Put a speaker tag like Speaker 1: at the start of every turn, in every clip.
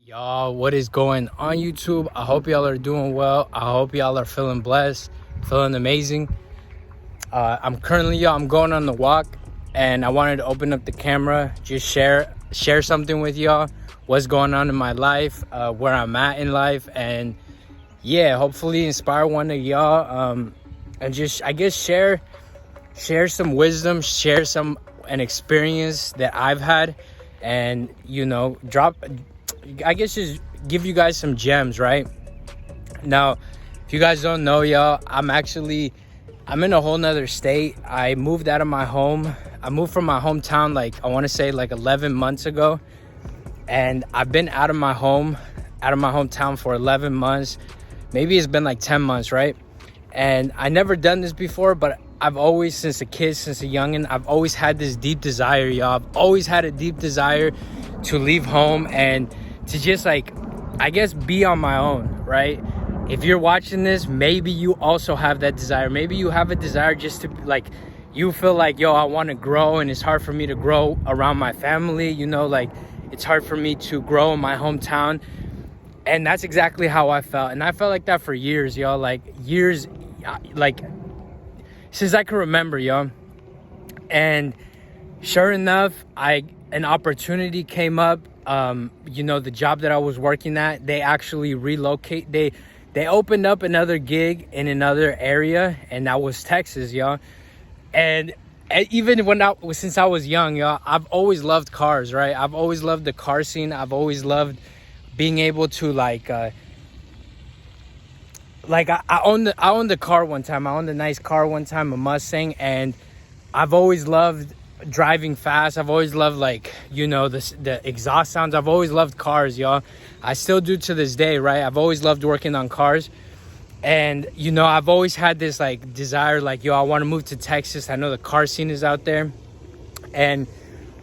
Speaker 1: Y'all, what is going on YouTube? I hope y'all are doing well. I hope y'all are feeling blessed, feeling amazing. I'm going on the walk, and I wanted to open up the camera, just share something with y'all, what's going on in my life, where I'm at in life, and yeah, hopefully inspire one of y'all, and just, I guess, share some wisdom, share an experience that I've had, and just give you guys some gems. Right now, if you guys don't know, y'all, I'm in a whole nother state. I moved out of my home. I moved from my hometown, I want to say 11 months ago, and I've been out of my hometown for 11 months. Maybe it's been 10 months, right? And I never done this before, but I've always, since a youngin', I've always had this deep desire, y'all. I've always had a deep desire to leave home and to just, I guess, be on my own, right? If you're watching this, maybe you also have that desire. Maybe you have a desire just to, you feel yo, I want to grow, and it's hard for me to grow around my family, it's hard for me to grow in my hometown. And that's exactly how I felt. And I felt like that for years, y'all. Since I can remember, y'all. And sure enough, an opportunity came up. The job that I was working at, they actually they opened up another gig in another area, and that was Texas, y'all. And even since I was young, y'all, I've always loved cars, right? I've always loved the car scene. I've always loved being able to I owned the car one time. I owned a nice car one time, a Mustang, and I've always loved driving fast. I've always loved the exhaust sounds. I've always loved cars, y'all. I still do to this day, right? I've always loved working on cars. And I've always had this desire, I want to move to Texas. I know the car scene is out there. And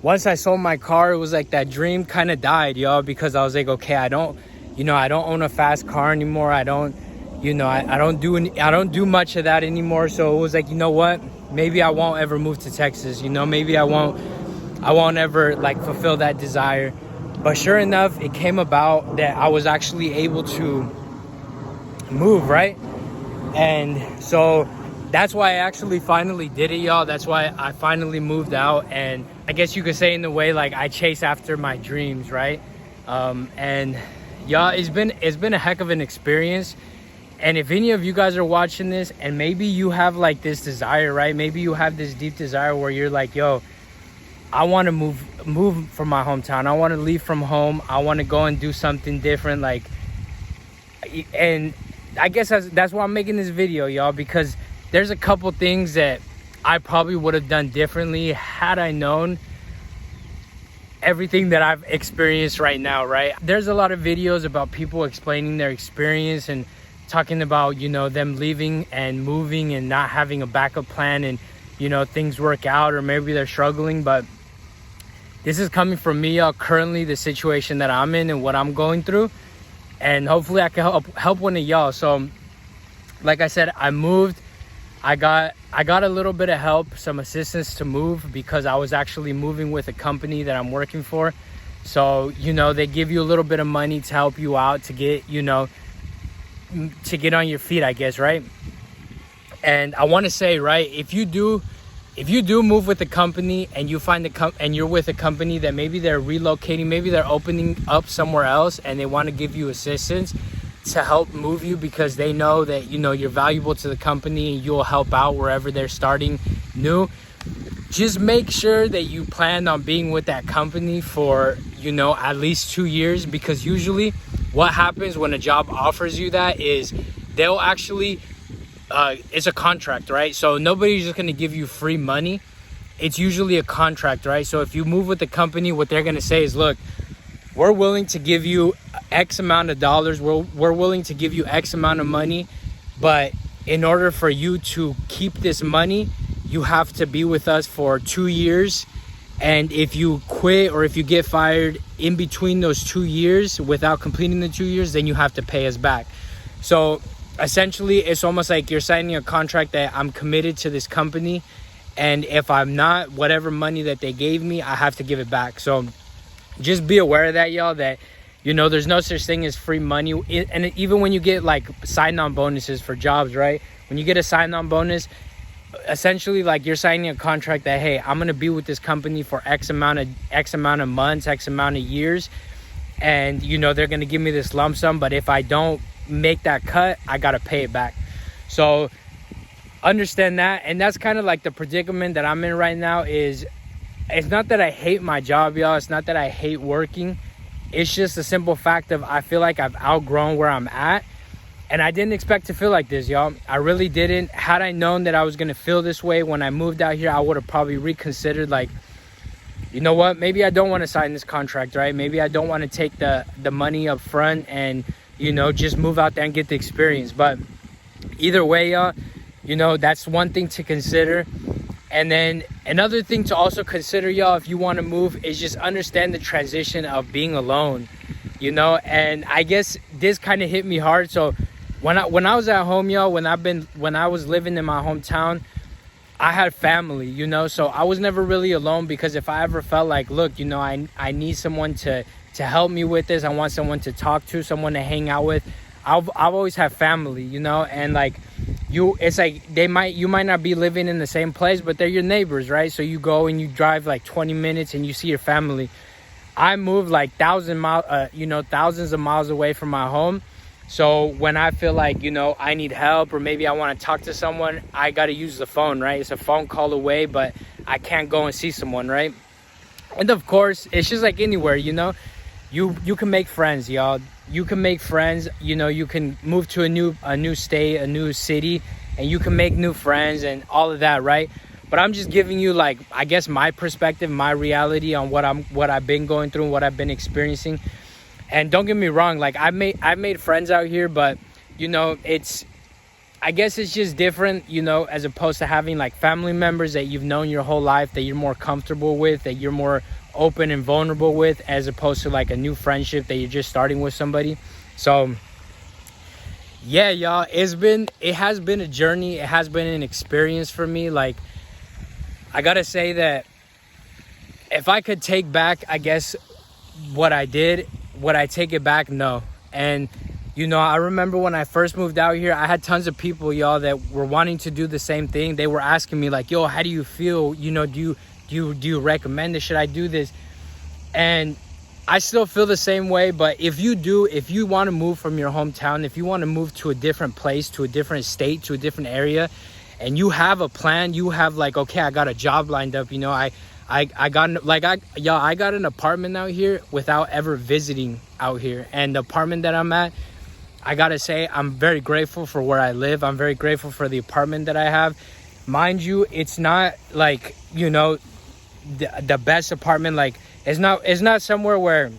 Speaker 1: once I sold my car, it was that dream kind of died, y'all, because I was okay, I don't own a fast car anymore. I don't do much of that anymore. So it was you know what? Maybe I won't ever move to Texas. Maybe I won't ever fulfill that desire. But sure enough, it came about that I was actually able to move, right? And so that's why I actually finally did it, y'all. That's why I finally moved out. And I guess you could say, in a way, I chase after my dreams, right? And y'all, it's been a heck of an experience. And if any of you guys are watching this, and maybe you have this desire, right? Maybe you have this deep desire where you're yo, I want to move from my hometown. I want to leave from home. I want to go and do something different. And I guess that's why I'm making this video, y'all, because there's a couple things that I probably would have done differently had I known everything that I've experienced right now, right? There's a lot of videos about people explaining their experience and talking about, them leaving and moving and not having a backup plan, and, things work out, or maybe they're struggling. But this is coming from me, y'all, currently, the situation that I'm in and what I'm going through. And hopefully I can help one of y'all. So, like I said, I moved. I got a little bit of help, some assistance to move, because I was actually moving with a company that I'm working for. So, they give you a little bit of money to help you out, to get, to get on your feet, I guess, right? And I want to say, right, if you do move with a company and you find and you're with a company that maybe they're relocating, maybe they're opening up somewhere else, and they want to give you assistance to help move you because they know that you're valuable to the company and you'll help out wherever they're starting new. Just make sure that you plan on being with that company for at least 2 years, because usually what happens when a job offers you that is they'll actually it's a contract, right? So nobody's just going to give you free money. It's usually a contract, right? So if you move with the company, what they're going to say is, look, we're willing to give you X amount of dollars. We're willing to give you X amount of money. But in order for you to keep this money, you have to be with us for 2 years. And if you quit or if you get fired in between those 2 years without completing the 2 years, then you have to pay us back. So essentially, it's almost like you're signing a contract that I'm committed to this company. And if I'm not, whatever money that they gave me, I have to give it back. So just be aware of that, y'all, that You know, there's no such thing as free money. And even when you get like sign-on bonuses for jobs, right? When you get a sign-on bonus, essentially like you're signing a contract that, hey, I'm gonna be with this company for X amount of months, X amount of years, and you know they're gonna give me this lump sum, but if I don't make that cut, I gotta pay it back. So understand that. And that's kind of like the predicament that I'm in right now. Is it's not that I hate my job, y'all. It's not that I hate working. It's just a simple fact of I feel like I've outgrown where I'm at. And I didn't expect to feel like this, y'all. I really didn't. Had I known that I was going to feel this way when I moved out here, I would have probably reconsidered, like, you know what? Maybe I don't want to sign this contract, right? Maybe I don't want to take the money up front and, you know, just move out there and get the experience. But either way, y'all, you know, that's one thing to consider. And then another thing to also consider, y'all, if you want to move, is just understand the transition of being alone, you know. And I guess this kind of hit me hard. So when I was at home, y'all, when I was living in my hometown, I had family, you know, so I was never really alone, because if I ever felt like, look, you know, I need someone to help me with this, I want someone to talk to, someone to hang out with, I've always had family, you know. And like it's like you might not be living in the same place, but they're your neighbors, right? So you go and you drive like 20 minutes and you see your family. I moved like thousands of miles away from my home. So when I feel like, you know, I need help, or maybe I want to talk to someone, I got to use the phone, right? It's a phone call away, but I can't go and see someone, right? And of course, it's just like anywhere, you know, you can make friends, y'all. You can make friends, you know, you can move to a new state, a new city, and you can make new friends and all of that, right? But I'm just giving you, like, I guess my perspective, my reality on what I've been going through and what I've been experiencing. And don't get me wrong, like I've made friends out here, but you know, I guess it's just different, you know, as opposed to having like family members that you've known your whole life, that you're more comfortable with, that you're more open and vulnerable with, as opposed to like a new friendship that you're just starting with somebody. So yeah, y'all, it has been a journey. It has been an experience for me. Like, I gotta say that if I could take back, I guess, what I did, would I take it back? No. And you know, I remember when I first moved out here, I had tons of people, y'all, that were wanting to do the same thing. They were asking me like, yo, how do you feel? You know, do you recommend this? Should I do this? And I still feel the same way. But if you want to move from your hometown, if you want to move to a different place, to a different state, to a different area, and you have a plan, you have like, okay, I got a job lined up, you know, I got an apartment out here without ever visiting out here. And the apartment that I'm at, I gotta say, I'm very grateful for where I live. I'm very grateful for the apartment that I have. Mind you, it's not like, you know, the best apartment. Like, it's not somewhere where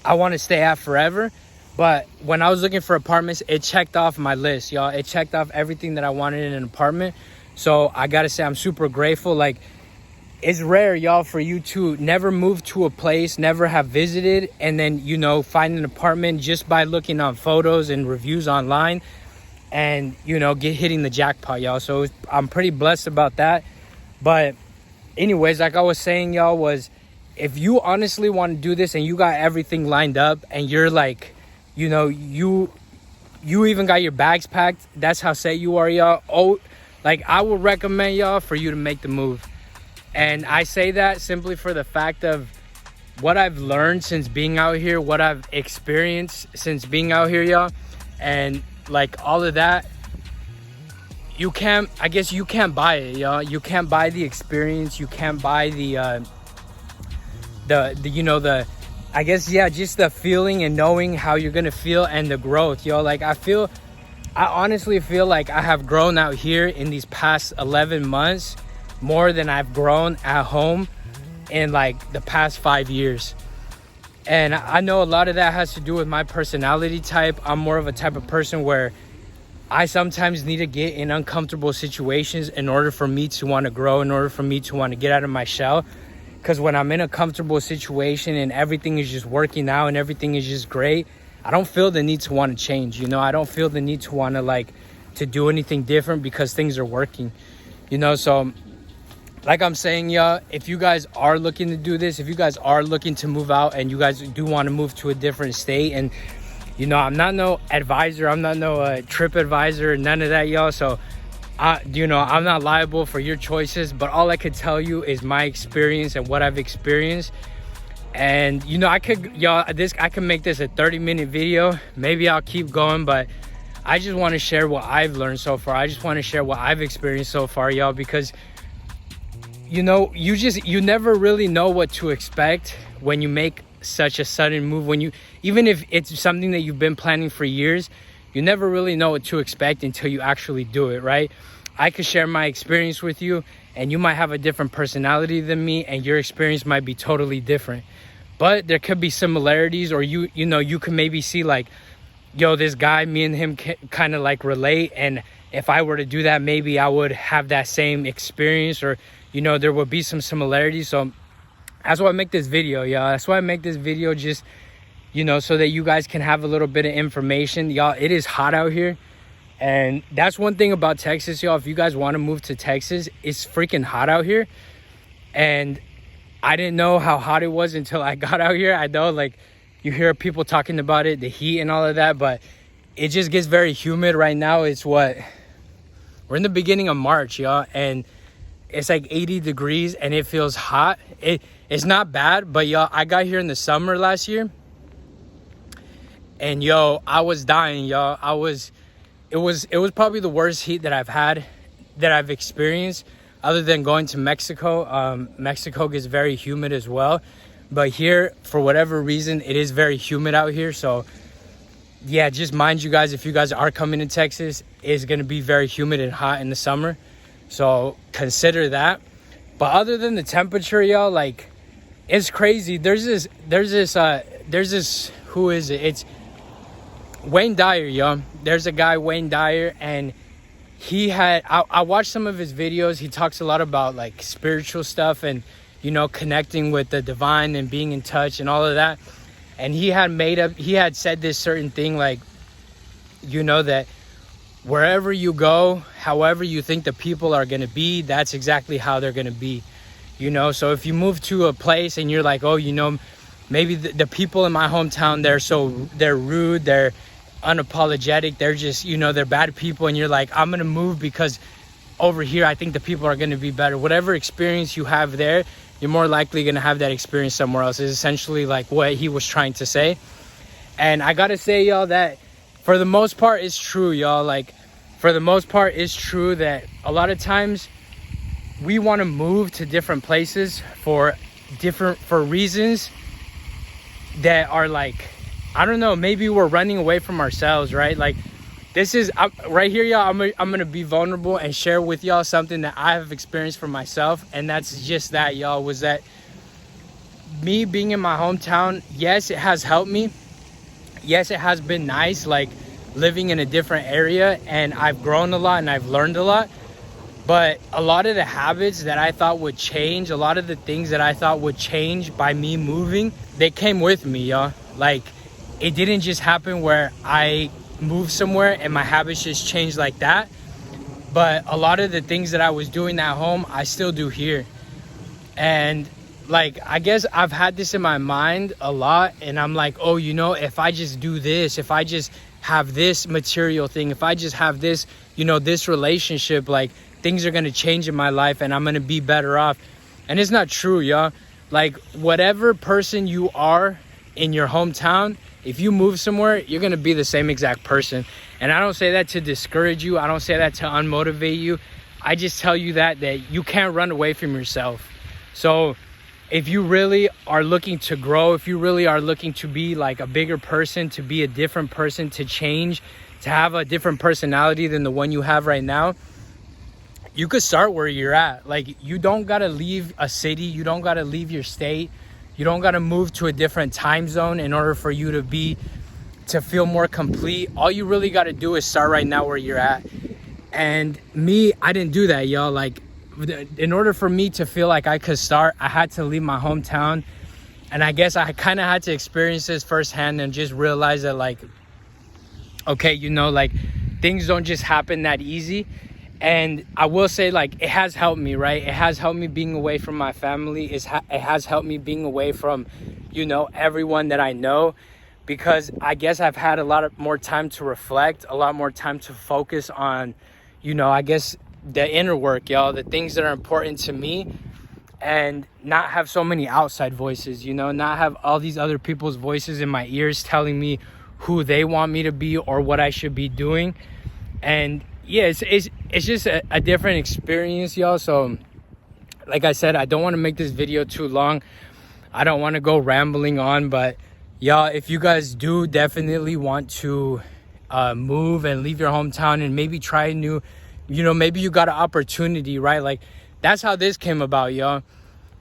Speaker 1: I want to stay at forever. But when I was looking for apartments, it checked off my list, y'all. It checked off everything that I wanted in an apartment. So I gotta say, I'm super grateful. Like, it's rare, y'all, for you to never move to a place, never have visited, and then, you know, find an apartment just by looking on photos and reviews online, and, you know, hitting the jackpot, y'all. So I'm pretty blessed about that. But anyways, like I was saying, y'all, was if you honestly want to do this and you got everything lined up and you're like, you know, you even got your bags packed, that's how set you are, y'all. Oh, like, I would recommend, y'all, for you to make the move. And I say that simply for the fact of what I've learned since being out here, what I've experienced since being out here, y'all. And like all of that, you can't buy it, y'all. You can't buy the experience. You can't buy the I guess, yeah, just the feeling and knowing how you're going to feel and the growth, y'all. Like, I honestly feel like I have grown out here in these past 11 months more than I've grown at home in like the past 5 years. And I know a lot of that has to do with my personality type. I'm more of a type of person where I sometimes need to get in uncomfortable situations in order for me to want to grow, in order for me to want to get out of my shell. Because when I'm in a comfortable situation and everything is just working out and everything is just great, I don't feel the need to want to change, you know. I don't feel the need to want to do anything different because things are working, you know. So like I'm saying, y'all, if you guys are looking to do this, if you guys are looking to move out and you guys do want to move to a different state, and you know, I'm not no advisor, I'm not no trip advisor, none of that, y'all. So you know, I'm not liable for your choices, but all I could tell you is my experience and what I've experienced. And you know, I can make this a 30-minute video. Maybe I'll keep going, but I just want to share what I've learned so far. I just want to share what I've experienced so far, y'all, because you know, you never really know what to expect when you make such a sudden move. Even if it's something that you've been planning for years, you never really know what to expect until you actually do it, right? I could share my experience with you, and you might have a different personality than me, and your experience might be totally different. But there could be similarities, or you know, you can maybe see like, yo, this guy, me and him kind of like relate, and if I were to do that, maybe I would have that same experience, or you know, there would be some similarities. So that's why I make this video, y'all. That's why I make this video, just, you know, so that you guys can have a little bit of information. Y'all, it is hot out here. And that's one thing about Texas, y'all. If you guys want to move to Texas, it's freaking hot out here. And I didn't know how hot it was until I got out here. I know, like, you hear people talking about it, the heat and all of that, but it just gets very humid right now. We're in the beginning of March, y'all, and it's like 80 degrees and it feels hot. It's not bad, but y'all, I got here in the summer last year, and yo, I was dying, y'all. It was probably the worst heat that I've experienced, other than going to Mexico. Mexico gets very humid as well, but here, for whatever reason, it is very humid out here. So yeah, just mind you guys, if you guys are coming to Texas, it's gonna be very humid and hot in the summer, so consider that. But other than the temperature, y'all, like, it's crazy. There's this who is it? It's Wayne Dyer, y'all. There's a guy, Wayne Dyer, and I watched some of his videos. He talks a lot about like spiritual stuff and, you know, connecting with the divine and being in touch and all of that. And he had said this certain thing, like, you know, that wherever you go, however you think the people are going to be, that's exactly how they're going to be, you know. So if you move to a place and you're like, oh, you know, maybe the people in my hometown, they're rude, they're unapologetic, they're just, you know, they're bad people, and you're like, I'm going to move because over here I think the people are going to be better. Whatever experience you have there, you're more likely going to have that experience somewhere else, is essentially like what he was trying to say. And I got to say, y'all, that for the most part, it's true, y'all. Like, for the most part, it's true that a lot of times we want to move to different places for reasons that are like, I don't know, maybe we're running away from ourselves, right? Like, this is right here, y'all. I'm gonna be vulnerable and share with y'all something that I have experienced for myself, and that's just that, y'all, was that me being in my hometown, yes, it has helped me. Yes, it has been nice, like, living in a different area, and I've grown a lot and I've learned a lot. But a lot of the habits that I thought would change, a lot of the things that I thought would change by me moving, they came with me, y'all. Like, it didn't just happen where I moved somewhere and my habits just changed like that. But a lot of the things that I was doing at home, I still do here. And like, I guess I've had this in my mind a lot, and I'm like, oh, you know, if I just do this, if I just have this material thing, if I just have this, you know, this relationship, like, things are going to change in my life and I'm going to be better off. And it's not true, y'all. Like, whatever person you are in your hometown, if you move somewhere, you're going to be the same exact person. And I don't say that to discourage you. I don't say that to unmotivate you. I just tell you that you can't run away from yourself. So if you really are looking to grow, if you really are looking to be like a bigger person, to be a different person, to change, to have a different personality than the one you have right now, you could start where you're at. Like, you don't got to leave a city. You don't got to leave your state. You don't got to move to a different time zone in order for you to feel more complete. All you really got to do is start right now where you're at. And me, I didn't do that, y'all. Like, in order for me to feel like I could start, I had to leave my hometown. And I guess I kind of had to experience this firsthand and just realize that, like, okay, you know, like, things don't just happen that easy. And I will say, like, it has helped me, right? It has helped me being away from my family. It has helped me being away from, you know, everyone that I know, because I guess I've had a lot more time to reflect, a lot more time to focus on, you know, I guess the inner work, y'all, the things that are important to me, and not have so many outside voices, you know, not have all these other people's voices in my ears telling me who they want me to be or what I should be doing. And yeah, it's just a different experience, y'all. So like I said, I don't want to make this video too long. I don't want to go rambling on, but y'all, if you guys do definitely want to move and leave your hometown and maybe try a new, you know, maybe you got an opportunity, right? Like, that's how this came about, y'all.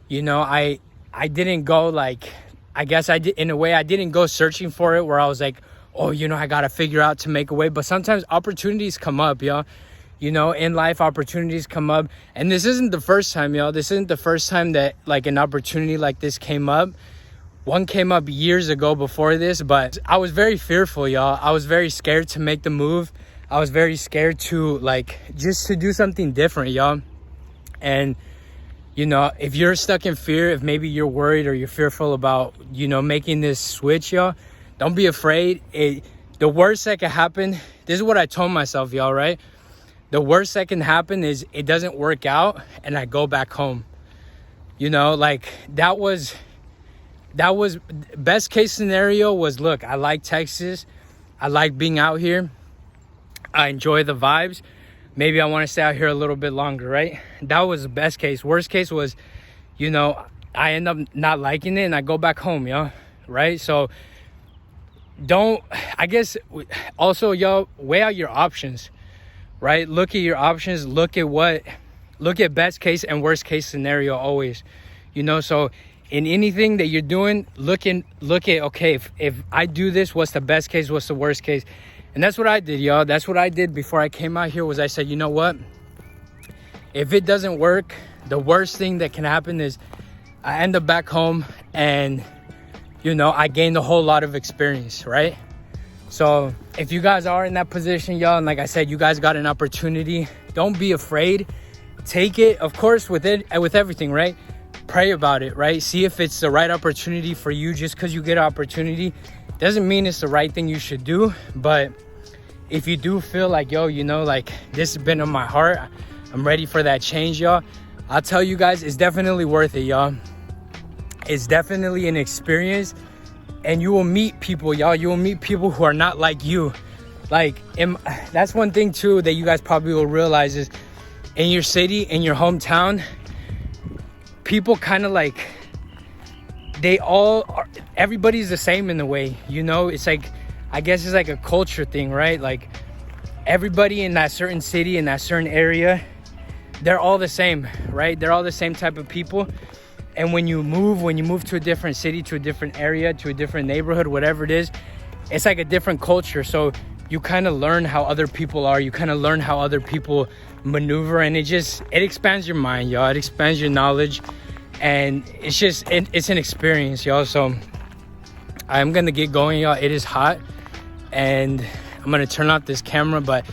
Speaker 1: You know, I didn't go, like, I guess I did, in a way, I didn't go searching for it where I was like, oh, you know, I got to figure out to make a way. But sometimes opportunities come up, y'all. You know, in life, opportunities come up. And this isn't the first time, y'all. This isn't the first time that, like, an opportunity like this came up. One came up years ago before this, but I was very fearful, y'all. I was very scared to make the move. I was very scared to, like, just to do something different, y'all. And, you know, if you're stuck in fear, if maybe you're worried or you're fearful about, you know, making this switch, y'all, don't be afraid. The worst that can happen, this is what I told myself, y'all, right? The worst that can happen is it doesn't work out and I go back home. You know, like, that was best case scenario was, look, I like Texas. I like being out here. I enjoy the vibes. Maybe I want to stay out here a little bit longer, right? That was the best case. Worst case was, you know, I end up not liking it and I go back home, y'all, right? So I guess also, y'all, weigh out your options, right? Look at your options. Look at best case and worst case scenario always, you know? So in anything that you're doing, look at, okay, if I do this, what's the best case? What's the worst case? And that's what I did, y'all. That's what I did before I came out here, was I said, you know what? If it doesn't work, the worst thing that can happen is I end up back home and, you know, I gained a whole lot of experience, right? So if you guys are in that position, y'all, and like I said, you guys got an opportunity, don't be afraid. Take it, of course, with everything, right? Pray about it, right? See if it's the right opportunity for you. Just because you get an opportunity doesn't mean it's the right thing you should do. But if you do feel like, yo, you know, like, this has been on my heart, I'm ready for that change, y'all, I'll tell you guys, it's definitely worth it, y'all. It's definitely an experience, and you will meet people, y'all. You will meet people who are not like you. Like, that's one thing too that you guys probably will realize is, in your city, in your hometown, people kind of like, everybody's the same in a way, you know? It's like, I guess it's like a culture thing, right? Like, everybody in that certain city, in that certain area, they're all the same, right? They're all the same type of people. And when you move to a different city, to a different area, to a different neighborhood, whatever it is, it's like a different culture. So you kind of learn how other people are. You kind of learn how other people maneuver, and it expands your mind, y'all. It expands your knowledge, and it's an experience, y'all. So I'm gonna get going, y'all. It is hot, and I'm gonna turn off this camera, but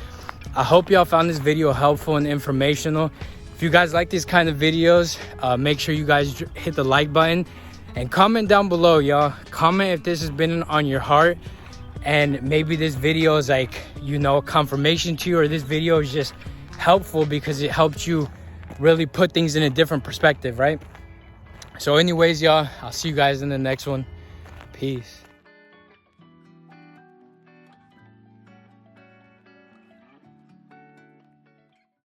Speaker 1: I hope y'all found this video helpful and informational. If you guys like these kind of videos, make sure you guys hit the like button and comment down below, y'all. Comment if this has been on your heart, and maybe this video is like, you know, confirmation to you, or this video is just helpful because it helped you really put things in a different perspective, right? So anyways, y'all, I'll see you guys in the next one. Peace.